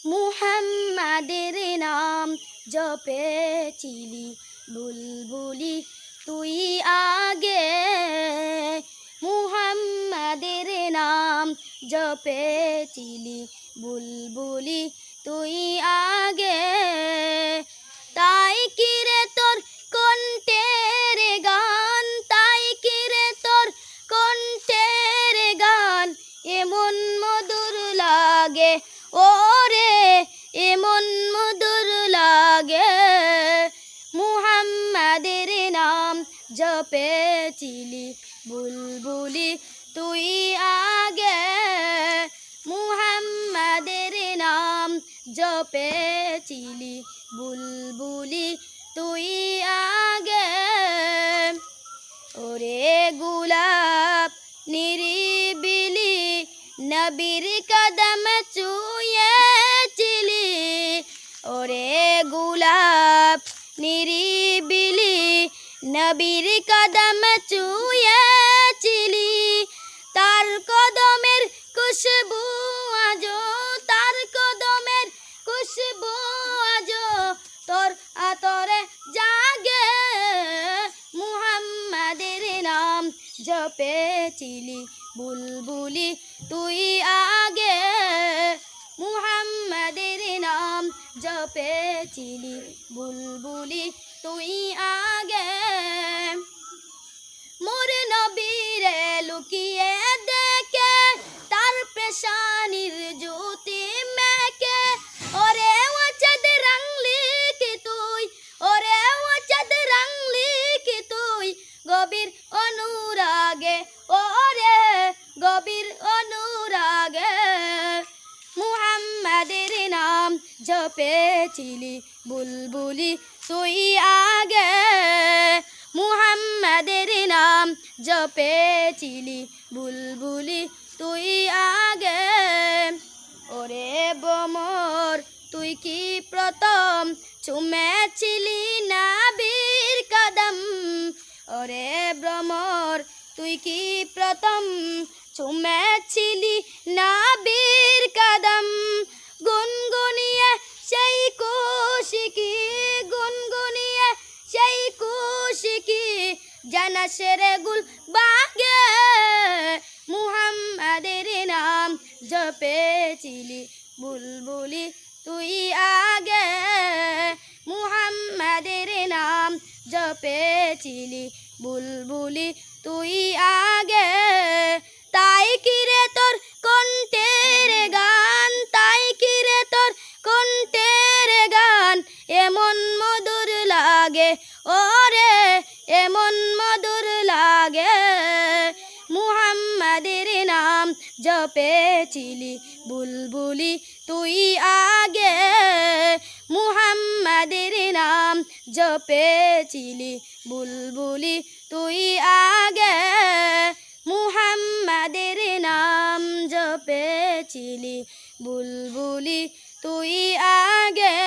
মুহাম্মাদের নাম জপেছিলি বুলবুলি তুই আগে, মুহাম্মাদের নাম জপেছিলি বুলবুলি তুই আগে। তাই কিরে তোর কণ্ঠের গান, তাই কিরে তোর কণ্ঠের গান এমন মধুর লাগে, ওরে এমন মধুর লাগে। মুহাম্মাদের নাম জপেছিলি বুলবুলি তুই আগে, মুহাম্মাদের নাম জপেছিলি বুলবুলি তুই আগে। ওরে গোলাপ নিরিবিলি নবীর কদম ছুঁয়েছিলি, ওরে গোলাপ নিরিবিলি নবীর কদম ছুঁয়েছিলি। তার কদমের খুশবু আজো, তার কদমের খুশবু আজো তোর আতরে জাগে। মুহাম্মাদের নাম জপেছিলি বুলবুলি তুই আগে, মুহাম্মাদের নাম জপেছিলি বুলবুলি তুই আগে। মোর নবীরে লুকিয়ে দেখে তার পেশানির জ্যোতি মেকে, ওরে ও চাঁদ রাঙলি কি তুই, ওরে ও চাঁদ রাঙলি কি তুই গভীর অনুরাগে, ওরে গভীর অনুরাগে। মুহাম্মাদের নাম জপেছিলি বুলবুলি তুই আগে, মুহাম্মাদের নাম জপেছিলি বুলবুলি তুই আগে। ওরে ভ্রমর তুই কি প্রথম চুমেছিলি নবীর কদম, ওরে ভ্রমর তুই কি প্রথম চুমেছিলি নবীর কদম। গুনগুনিয়ে সেই খুশকি, গুনগুনিয়ে সেই খুশকি জানাসের গুল বাগে। মুহাম্মাদের নাম জপেছিলি বুলবুলি তুই আগে, মুহাম্মাদের নাম জপেছিলি বুলবুলি তুই আগে। তাই কিরে তোর কণ্ঠের গান, তাই কিরে তোর কণ্ঠের গান এমন মধুর লাগে, ওরে এমন মধুর লাগে। মুহাম্মাদের নাম জপেছিলি বুলবুলি তুই আগে, মুহাম্মাদের নাম জপেছিলি বুলবুলি তুই আগে, মুহাম্মাদের নাম জপেছিলি বুলবুলি তুই আগে।